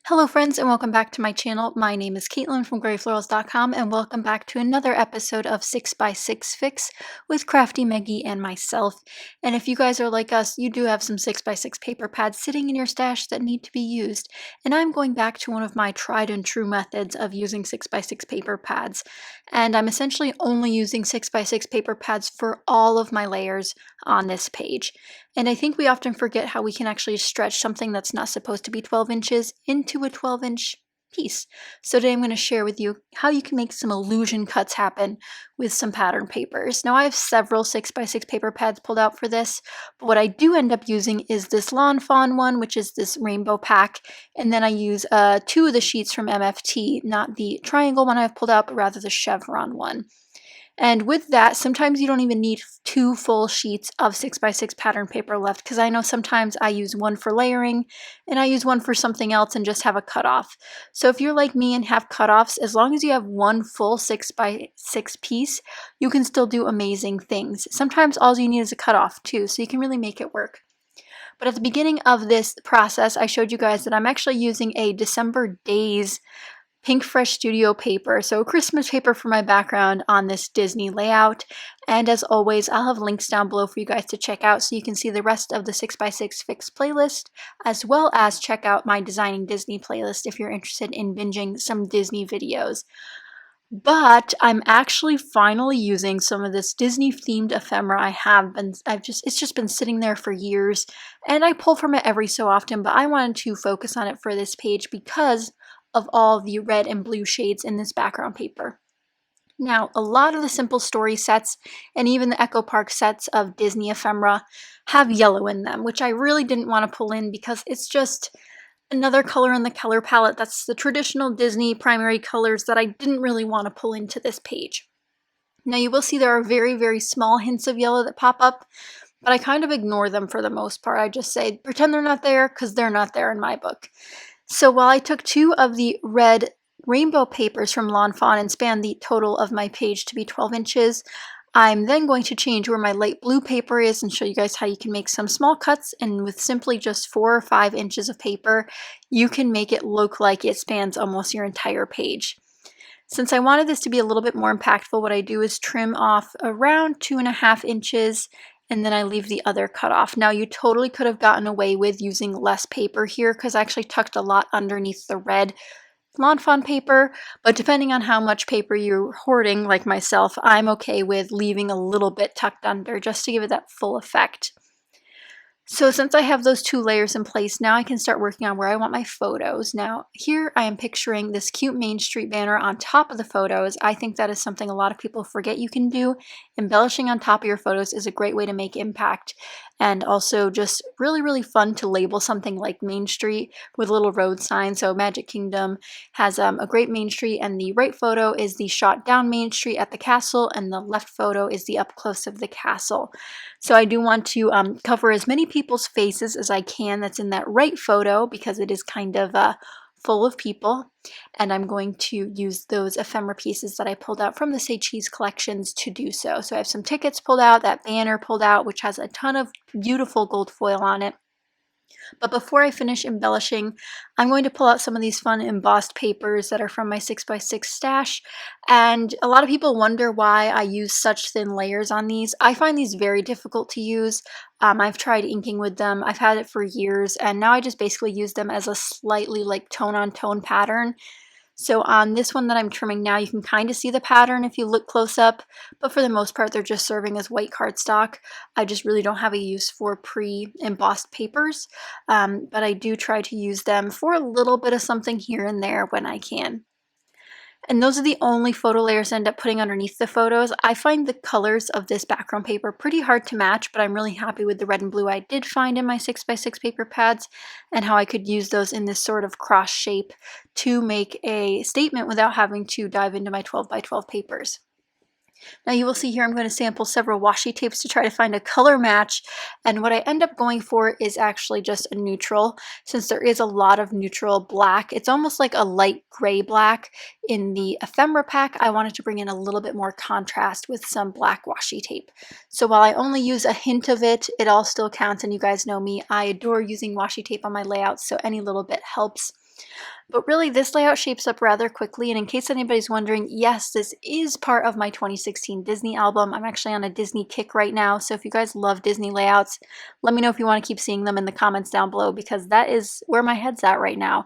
Hello friends and welcome back to my channel. My name is Katelyn from Florals.com and welcome back to another episode of 6x6 Fix with Crafty Meggie and myself. And if you guys are like us, you do have some 6x6 paper pads sitting in your stash that need to be used. And I'm going back to one of my tried and true methods of using 6x6 paper pads. And I'm essentially only using 6x6 paper pads for all of my layers on this page. And I think we often forget how we can actually stretch something that's not supposed to be 12 inches into a 12-inch piece. So today I'm going to share with you how you can make some illusion cuts happen with some pattern papers. Now I have several 6x6 paper pads pulled out for this, but what I do end up using is this Lawn Fawn one, which is this rainbow pack, and then I use two of the sheets from MFT, not the triangle one I've pulled out, but rather the chevron one. And with that, sometimes you don't even need two full sheets of 6x6 pattern paper left, because I know sometimes I use one for layering and I use one for something else and just have a cutoff. So if you're like me and have cutoffs, as long as you have one full 6x6 piece, you can still do amazing things. Sometimes all you need is a cutoff too, so you can really make it work. But at the beginning of this process, I showed you guys that I'm actually using a December Days Pink Fresh Studio paper, so Christmas paper for my background on this Disney layout. And as always, I'll have links down below for you guys to check out so you can see the rest of the 6x6 Fix playlist, as well as check out my Designing Disney playlist if you're interested in binging some Disney videos. But I'm actually finally using some of this Disney themed ephemera it's just been sitting there for years, and I pull from it every so often, but I wanted to focus on it for this page because of all the red and blue shades in this background paper. Now, a lot of the Simple Story sets and even the Echo Park sets of Disney ephemera have yellow in them, which I really didn't want to pull in because it's just another color in the color palette that's the traditional Disney primary colors that I didn't really want to pull into this page. Now you will see there are very, very small hints of yellow that pop up, but I kind of ignore them for the most part. I just say, pretend they're not there because they're not there in my book. So while I took two of the red rainbow papers from Lawn Fawn and spanned the total of my page to be 12 inches, I'm then going to change where my light blue paper is and show you guys how you can make some small cuts, and with simply just 4 or 5 inches of paper, you can make it look like it spans almost your entire page. Since I wanted this to be a little bit more impactful, what I do is trim off around 2.5 inches and then I leave the other cut off. Now you totally could have gotten away with using less paper here because I actually tucked a lot underneath the red Lawn Fawn paper, but depending on how much paper you're hoarding, like myself, I'm okay with leaving a little bit tucked under just to give it that full effect. So since I have those two layers in place, now I can start working on where I want my photos. Now here I am picturing this cute Main Street banner on top of the photos. I think that is something a lot of people forget you can do. Embellishing on top of your photos is a great way to make impact, and also just really, really fun to label something like Main Street with a little road sign. So Magic Kingdom has a great Main Street, and the right photo is the shot down Main Street at the castle, and the left photo is the up close of the castle. So I do want to cover as many people's faces as I can that's in that right photo because it is kind of full of people, and I'm going to use those ephemera pieces that I pulled out from the Say Cheese collections to do so. So I have some tickets pulled out, that banner pulled out, which has a ton of beautiful gold foil on it. But before I finish embellishing, I'm going to pull out some of these fun embossed papers that are from my 6x6 stash. And a lot of people wonder why I use such thin layers on these. I find these very difficult to use. I've tried inking with them. I've had it for years, and now I just basically use them as a slightly like tone-on-tone pattern. So on this one that I'm trimming now, you can kind of see the pattern if you look close up, but for the most part, they're just serving as white cardstock. I just really don't have a use for pre-embossed papers, but I do try to use them for a little bit of something here and there when I can. And those are the only photo layers I end up putting underneath the photos. I find the colors of this background paper pretty hard to match, but I'm really happy with the red and blue I did find in my 6x6 paper pads and how I could use those in this sort of cross shape to make a statement without having to dive into my 12x12 papers. Now you will see here I'm going to sample several washi tapes to try to find a color match, and what I end up going for is actually just a neutral, since there is a lot of neutral black. It's almost like a light gray black in the ephemera pack. I wanted to bring in a little bit more contrast with some black washi tape. So while I only use a hint of it, it all still counts, and you guys know me, I adore using washi tape on my layouts, so any little bit helps. But really, this layout shapes up rather quickly, and in case anybody's wondering, yes, this is part of my 2016 Disney album. I'm actually on a Disney kick right now, so if you guys love Disney layouts, let me know if you want to keep seeing them in the comments down below, because that is where my head's at right now.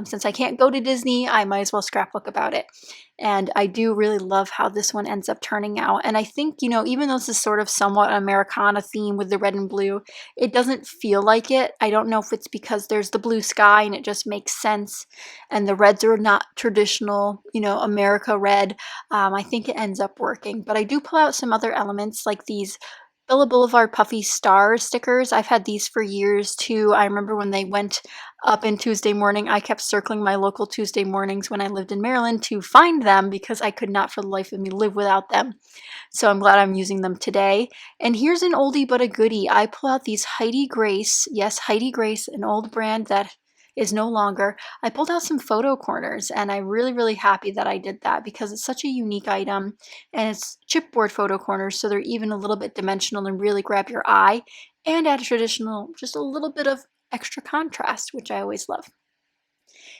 Since I can't go to Disney, I might as well scrapbook about it. And I do really love how this one ends up turning out. And I think, you know, even though this is sort of somewhat Americana theme with the red and blue, it doesn't feel like it. I don't know if it's because there's the blue sky and it just makes sense, and the reds are not traditional, you know, America red. I think it ends up working. But I do pull out some other elements like these Bella Boulevard Puffy Star stickers. I've had these for years too. I remember when they went up in Tuesday morning, I kept circling my local Tuesday mornings when I lived in Maryland to find them because I could not for the life of me live without them. So I'm glad I'm using them today. And here's an oldie but a goodie. I pull out these Heidi Grace, yes, Heidi Grace, an old brand that is no longer. I pulled out some photo corners, and I'm really happy that I did that because it's such a unique item, and it's chipboard photo corners, so they're even a little bit dimensional and really grab your eye and add a traditional, just a little bit of extra contrast, which I always love.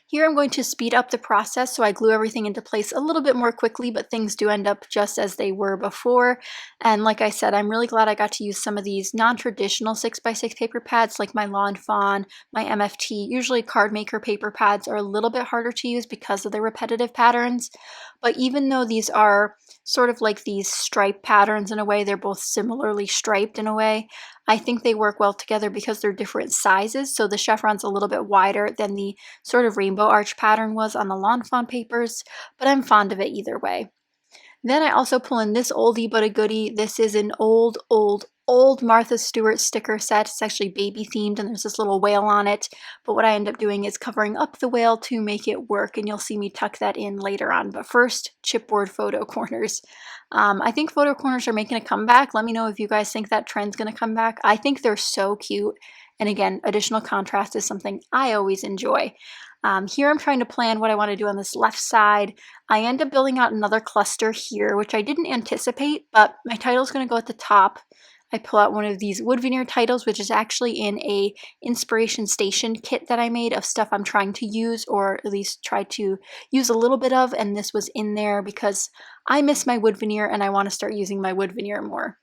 Here I'm going to speed up the process, so I glue everything into place a little bit more quickly, but things do end up just as they were before. And like I said, I'm really glad I got to use some of these non-traditional 6x6 paper pads like my Lawn Fawn, my MFT. Usually card maker paper pads are a little bit harder to use because of the repetitive patterns, but even though these are sort of like these stripe patterns in a way, they're both similarly striped in a way, I think they work well together because they're different sizes. So the chevron's a little bit wider than the sort of rainbow arch pattern was on the Lawn Fawn papers, but I'm fond of it either way. Then I also pull in this oldie but a goodie. This is an old Martha Stewart sticker set. It's actually baby themed and there's this little whale on it. But what I end up doing is covering up the whale to make it work, and you'll see me tuck that in later on. But first, chipboard photo corners. I think photo corners are making a comeback. Let me know if you guys think that trend's going to come back. I think they're so cute. And again, additional contrast is something I always enjoy. Here I'm trying to plan what I want to do on this left side. I end up building out another cluster here, which I didn't anticipate, but my title's going to go at the top. I pull out one of these wood veneer titles, which is actually in a inspiration station kit that I made of stuff I'm trying to use, or at least try to use a little bit of, and this was in there because I miss my wood veneer and I want to start using my wood veneer more.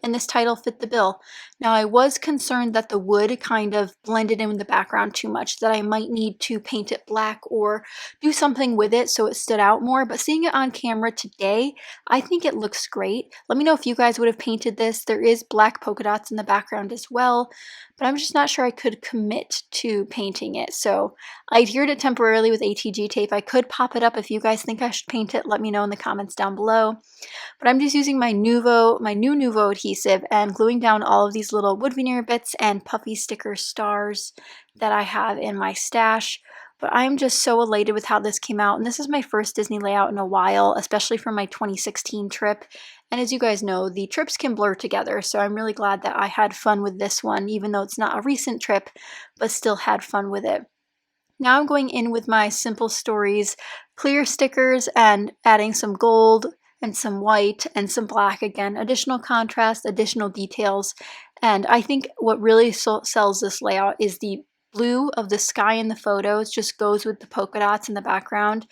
And this title fit the bill. Now I was concerned that the wood kind of blended in with the background too much, that I might need to paint it black or do something with it so it stood out more, but seeing it on camera today, I think it looks great. Let me know if you guys would have painted this. There is black polka dots in the background as well, but I'm just not sure I could commit to painting it. So I adhered it temporarily with ATG tape. I could pop it up. If you guys think I should paint it, let me know in the comments down below. But I'm just using my new Nuvo adhesive and gluing down all of these little wood veneer bits and puffy sticker stars that I have in my stash. But I'm just so elated with how this came out, and this is my first Disney layout in a while, especially for my 2016 trip. And as you guys know, the trips can blur together, so I'm really glad that I had fun with this one, even though it's not a recent trip, but still had fun with it. Now I'm going in with my Simple Stories clear stickers and adding some gold and some white and some black again, additional contrast, additional details. And I think what really sells this layout is the blue of the sky in the photos just goes with the polka dots in the background.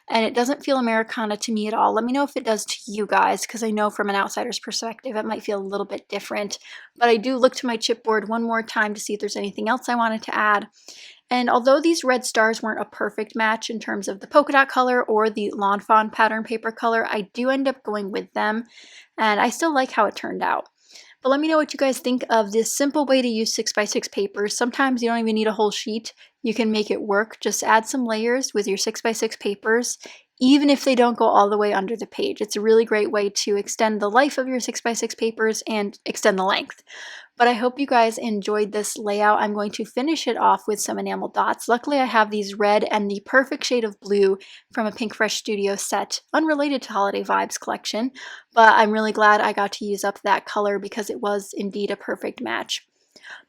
And it doesn't feel Americana to me at all. Let me know if it does to you guys, because I know from an outsider's perspective it might feel a little bit different. But I do look to my chipboard one more time to see if there's anything else I wanted to add. And although these red stars weren't a perfect match in terms of the polka dot color or the Lawn Fawn pattern paper color, I do end up going with them, and I still like how it turned out. But let me know what you guys think of this simple way to use 6x6 papers. Sometimes you don't even need a whole sheet. You can make it work. Just add some layers with your 6x6 papers, even if they don't go all the way under the page. It's a really great way to extend the life of your 6x6 papers and extend the length. But I hope you guys enjoyed this layout. I'm going to finish it off with some enamel dots. Luckily, I have these red and the perfect shade of blue from a Pink Fresh Studio set, unrelated to Holiday Vibes collection, but I'm really glad I got to use up that color because it was indeed a perfect match.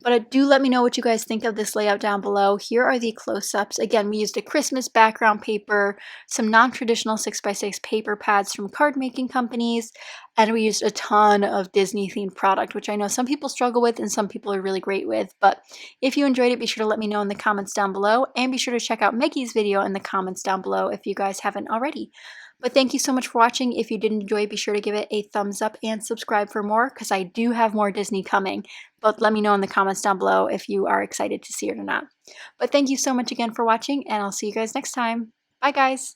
But do let me know what you guys think of this layout down below. Here are the close-ups. Again, we used a Christmas background paper, some non-traditional 6x6 paper pads from card making companies, and we used a ton of Disney themed product, which I know some people struggle with and some people are really great with. But if you enjoyed it, be sure to let me know in the comments down below, and be sure to check out Maggie's video in the comments down below if you guys haven't already. But thank you so much for watching. If you did enjoy, be sure to give it a thumbs up and subscribe for more, because I do have more Disney coming. But let me know in the comments down below if you are excited to see it or not. But thank you so much again for watching, and I'll see you guys next time. Bye, guys.